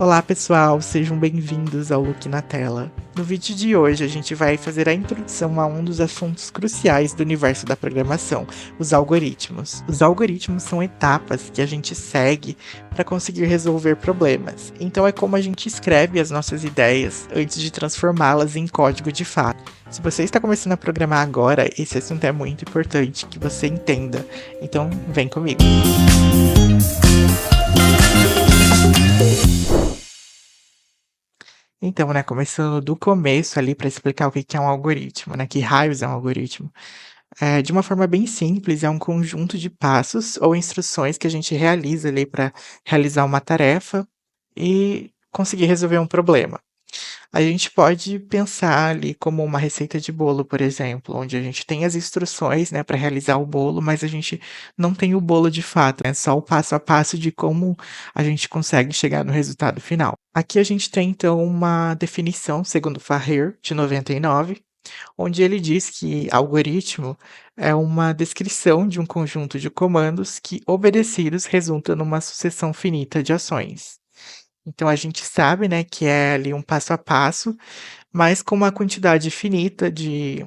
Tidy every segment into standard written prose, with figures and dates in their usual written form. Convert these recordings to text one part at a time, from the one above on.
Olá pessoal, sejam bem-vindos ao Look na Tela. No vídeo de hoje a gente vai fazer a introdução a um dos assuntos cruciais do universo da programação, os algoritmos. Os algoritmos são etapas que a gente segue para conseguir resolver problemas. Então é como a gente escreve as nossas ideias antes de transformá-las em código de fato. Se você está começando a programar agora, esse assunto é muito importante que você entenda. Então vem comigo. Então, né, começando do começo ali para explicar o que que é um algoritmo, né, que raios é um algoritmo. De uma forma bem simples, é um conjunto de passos ou instruções que a gente realiza ali para realizar uma tarefa e conseguir resolver um problema. A gente pode pensar ali como uma receita de bolo, por exemplo, onde a gente tem as instruções, né, para realizar o bolo, mas a gente não tem o bolo de fato, é só o passo a passo de como a gente consegue chegar no resultado final. Aqui a gente tem então uma definição, segundo Farrer, de 99, onde ele diz que algoritmo é uma descrição de um conjunto de comandos que, obedecidos, resulta numa sucessão finita de ações. Então a gente sabe, né, que é ali um passo a passo, mas com uma quantidade finita de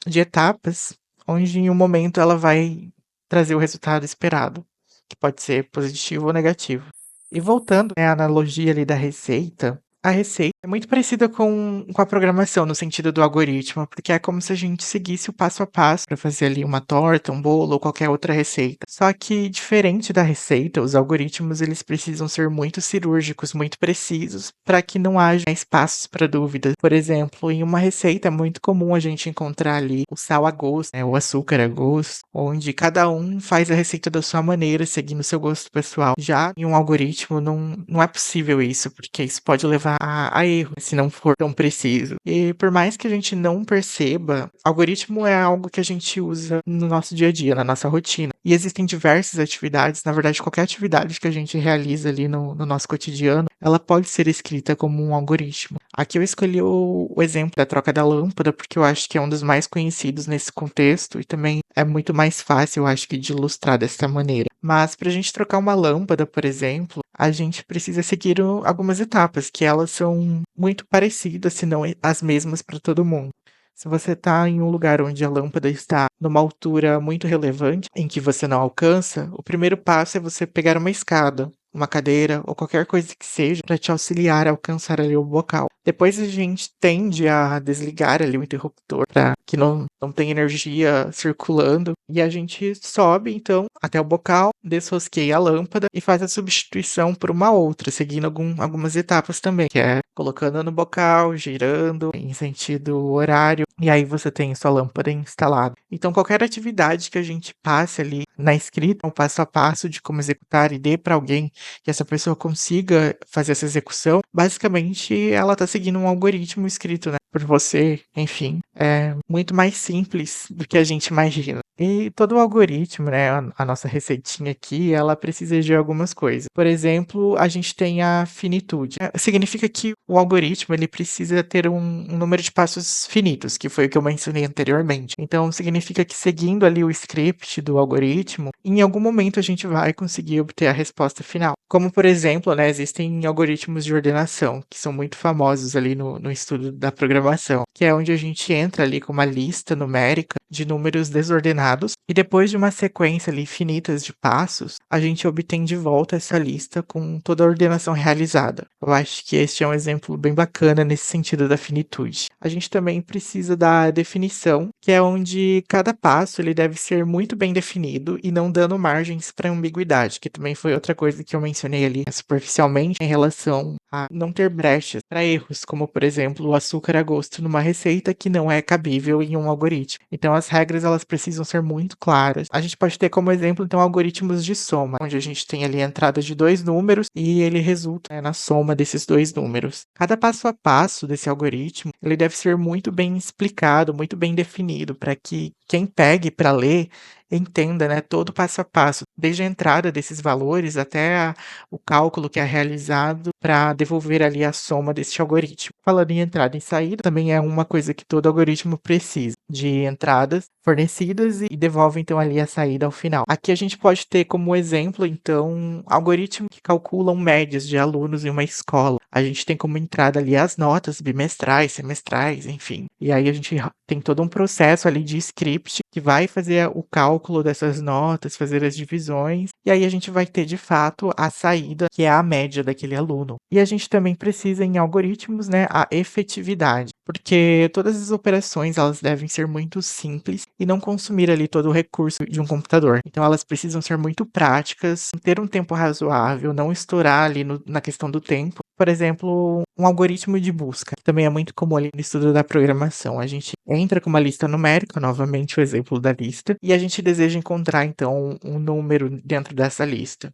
etapas, onde em um momento ela vai trazer o resultado esperado, que pode ser positivo ou negativo. E voltando, né, à analogia ali da receita, a receita é muito parecida com a programação, no sentido do algoritmo, porque é como se a gente seguisse o passo a passo para fazer ali uma torta, um bolo ou qualquer outra receita. Só que, diferente da receita, os algoritmos eles precisam ser muito cirúrgicos, muito precisos, para que não haja espaços para dúvidas. Por exemplo, em uma receita é muito comum a gente encontrar ali o sal a gosto, né, o açúcar a gosto, onde cada um faz a receita da sua maneira, seguindo o seu gosto pessoal. Já em um algoritmo não é possível isso, porque isso pode levar a erro, se não for tão preciso. E por mais que a gente não perceba, algoritmo é algo que a gente usa no nosso dia a dia, na nossa rotina. E existem diversas atividades, na verdade, qualquer atividade que a gente realiza ali no nosso cotidiano, ela pode ser escrita como um algoritmo. Aqui eu escolhi o exemplo da troca da lâmpada, porque eu acho que é um dos mais conhecidos nesse contexto e também é muito mais fácil, eu acho que, de ilustrar dessa maneira. Mas para a gente trocar uma lâmpada, por exemplo, a gente precisa seguir algumas etapas, que elas são muito parecidas, se não as mesmas para todo mundo. Se você está em um lugar onde a lâmpada está numa altura muito relevante, em que você não alcança, o primeiro passo é você pegar uma escada, uma cadeira ou qualquer coisa que seja para te auxiliar a alcançar ali o bocal. Depois a gente tende a desligar ali o interruptor para que não tenha energia circulando e a gente sobe então até o bocal, desrosqueia a lâmpada e faz a substituição por uma outra, seguindo algumas etapas também, que é colocando no bocal, girando em sentido horário, e aí você tem sua lâmpada instalada. Então qualquer atividade que a gente passe ali na escrita, um passo a passo de como executar e dê para alguém que essa pessoa consiga fazer essa execução, basicamente ela está seguindo um algoritmo escrito, né, por você, enfim, é muito mais simples do que a gente imagina. E todo o algoritmo, né, a nossa receitinha aqui, ela precisa de algumas coisas. Por exemplo, a gente tem a finitude. Significa que o algoritmo ele precisa ter um número de passos finitos, que foi o que eu mencionei anteriormente. Então, significa que seguindo ali o script do algoritmo, em algum momento a gente vai conseguir obter a resposta final. Como, por exemplo, né, existem algoritmos de ordenação, que são muito famosos ali no estudo da programação, que é onde a gente entra ali com uma lista numérica de números desordenados e depois de uma sequência ali infinitas de passos, a gente obtém de volta essa lista com toda a ordenação realizada. Eu acho que este é um exemplo bem bacana nesse sentido da finitude. A gente também precisa da definição, que é onde cada passo ele deve ser muito bem definido e não dando margens para ambiguidade, que também foi outra coisa que eu mencionei ali superficialmente em relação a não ter brechas para erros, como por exemplo o açúcar a gosto numa receita que não é cabível em um algoritmo. Então as regras elas precisam ser muito claras. A gente pode ter como exemplo então algoritmos de soma, onde a gente tem ali a entrada de dois números e ele resulta, né, na soma desses dois números. Cada passo a passo desse algoritmo ele deve ser muito bem explicado, muito bem definido, para que quem pegue para ler entenda, né, todo o passo a passo, desde a entrada desses valores até o cálculo que é realizado para devolver ali a soma desse algoritmo. Falando em entrada e saída, também é uma coisa que todo algoritmo precisa, de entradas fornecidas e devolve então ali a saída ao final. Aqui a gente pode ter como exemplo então algoritmos que calculam médias de alunos em uma escola, a gente tem como entrada ali as notas bimestrais, semestrais, enfim. E aí a gente tem todo um processo ali de script que vai fazer o cálculo dessas notas, fazer as divisões, e aí a gente vai ter de fato a saída, que é a média daquele aluno. E a gente também precisa em algoritmos, né, a efetividade, porque todas as operações elas devem ser muito simples e não consumir ali todo o recurso de um computador. Então elas precisam ser muito práticas, ter um tempo razoável, não estourar ali na questão do tempo. Por exemplo, um algoritmo de busca, que também é muito comum ali no estudo da programação. A gente entra com uma lista numérica, novamente o exemplo da lista, e a gente deseja encontrar então um número dentro dessa lista.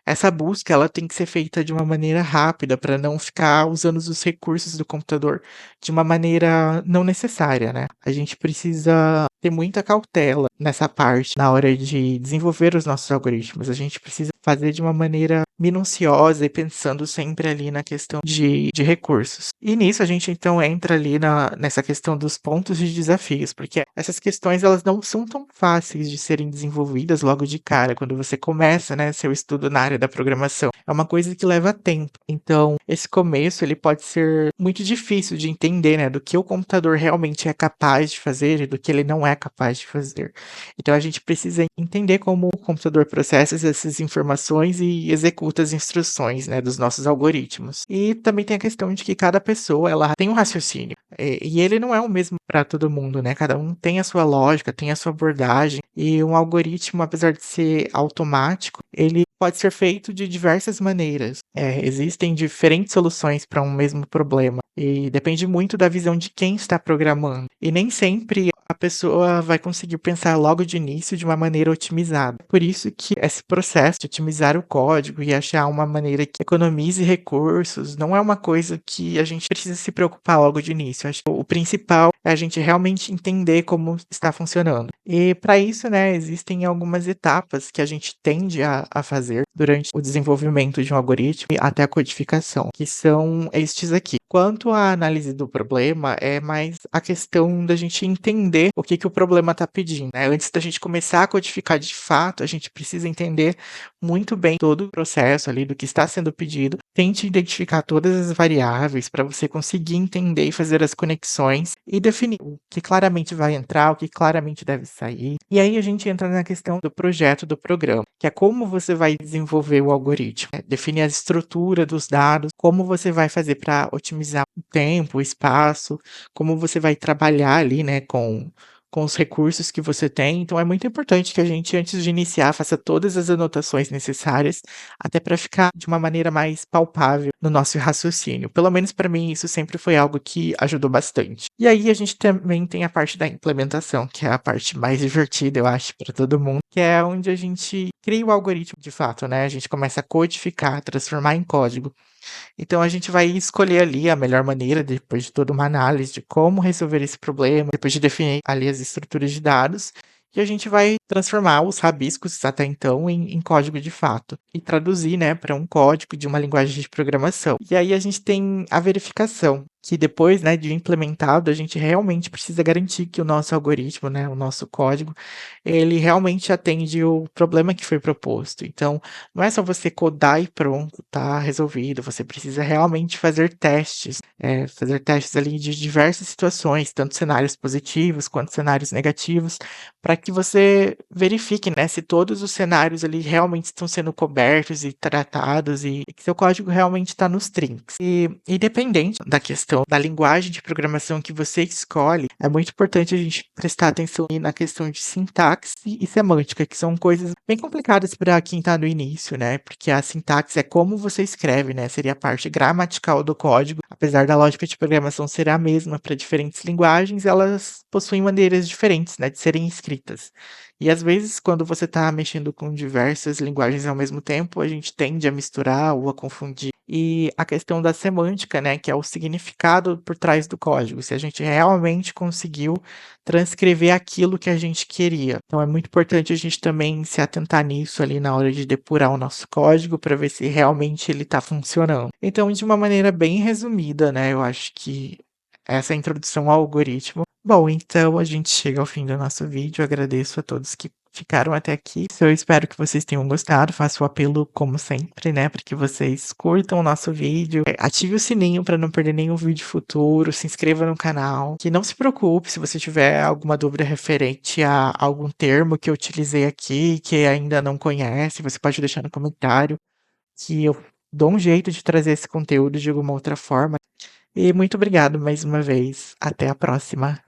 Essa busca ela tem que ser feita de uma maneira rápida para não ficar usando os recursos do computador de uma maneira não necessária, né? A gente precisa ter muita cautela nessa parte na hora de desenvolver os nossos algoritmos. A gente precisa fazer de uma maneira minuciosa e pensando sempre ali na questão de recursos. E nisso a gente então entra ali nessa questão dos pontos de desafios, porque essas questões elas não são tão fáceis de serem desenvolvidas logo de cara, quando você começa, né, seu estudo na área da programação. É uma coisa que leva tempo. Então, esse começo ele pode ser muito difícil de entender, né, do que o computador realmente é capaz de fazer e do que ele não é capaz de fazer. Então a gente precisa entender como o computador processa essas informações e executa as instruções, né, dos nossos algoritmos. E também tem a questão de que cada pessoa ela tem um raciocínio e ele não é o mesmo para todo mundo, né? Cada um tem a sua lógica, tem a sua abordagem e um algoritmo, apesar de ser automático, ele pode ser feito de diversas maneiras. Existem diferentes soluções para um mesmo problema e depende muito da visão de quem está programando. E nem sempre a pessoa vai conseguir pensar logo de início de uma maneira otimizada. Por isso que esse processo de otimizar o código e achar uma maneira que economize recursos não é uma coisa que a gente precisa se preocupar logo de início. Acho que o principal é a gente realmente entender como está funcionando. E para isso, né, existem algumas etapas que a gente tende a fazer durante o desenvolvimento de um algoritmo e até a codificação, que são estes aqui. Quanto à análise do problema, é mais a questão da gente entender o que o problema está pedindo, né? Antes da gente começar a codificar de fato, a gente precisa entender muito bem todo o processo ali do que está sendo pedido. Tente identificar todas as variáveis para você conseguir entender e fazer as conexões e definir o que claramente vai entrar, o que claramente deve sair. E aí a gente entra na questão do projeto do programa, que é como você vai desenvolver o algoritmo, né? Definir a estrutura dos dados, como você vai fazer para otimizar o tempo, o espaço, como você vai trabalhar ali, né, com os recursos que você tem. Então é muito importante que a gente, antes de iniciar, faça todas as anotações necessárias, até para ficar de uma maneira mais palpável no nosso raciocínio. Pelo menos para mim, isso sempre foi algo que ajudou bastante. E aí a gente também tem a parte da implementação, que é a parte mais divertida, eu acho, para todo mundo, que é onde a gente cria o algoritmo de fato, né? A gente começa a codificar, transformar em código. Então a gente vai escolher ali a melhor maneira, depois de toda uma análise de como resolver esse problema, depois de definir ali as estruturas de dados, e a gente vai transformar os rabiscos até então em código de fato e traduzir, né, para um código de uma linguagem de programação. E aí a gente tem a verificação, que depois, né, de implementado, a gente realmente precisa garantir que o nosso algoritmo, né, o nosso código, ele realmente atende o problema que foi proposto. Então, não é só você codar e pronto, tá resolvido. Você precisa realmente fazer testes ali de diversas situações, tanto cenários positivos quanto cenários negativos, para que você verifique, né, se todos os cenários ali realmente estão sendo cobertos e tratados e que seu código realmente está nos trinks. E independente da questão da linguagem de programação que você escolhe, é muito importante a gente prestar atenção na questão de sintaxe e semântica, que são coisas bem complicadas para quem está no início, né? Porque a sintaxe é como você escreve, né? Seria a parte gramatical do código. Apesar da lógica de programação ser a mesma para diferentes linguagens, elas possuem maneiras diferentes, né, de serem escritas. E às vezes, quando você está mexendo com diversas linguagens ao mesmo tempo, a gente tende a misturar ou a confundir. E a questão da semântica, né, que é o significado por trás do código, se a gente realmente conseguiu transcrever aquilo que a gente queria. Então é muito importante a gente também se atentar nisso ali na hora de depurar o nosso código para ver se realmente ele está funcionando. Então, de uma maneira bem resumida, né, eu acho que essa é a introdução ao algoritmo. Bom, então a gente chega ao fim do nosso vídeo. Agradeço a todos que ficaram até aqui. Eu espero que vocês tenham gostado. Faço o apelo, como sempre, né, para que vocês curtam o nosso vídeo, ative o sininho para não perder nenhum vídeo futuro, se inscreva no canal. Que não se preocupe se você tiver alguma dúvida referente a algum termo que eu utilizei aqui, que ainda não conhece, você pode deixar no comentário, que eu dou um jeito de trazer esse conteúdo de alguma outra forma. E muito obrigado mais uma vez. Até a próxima.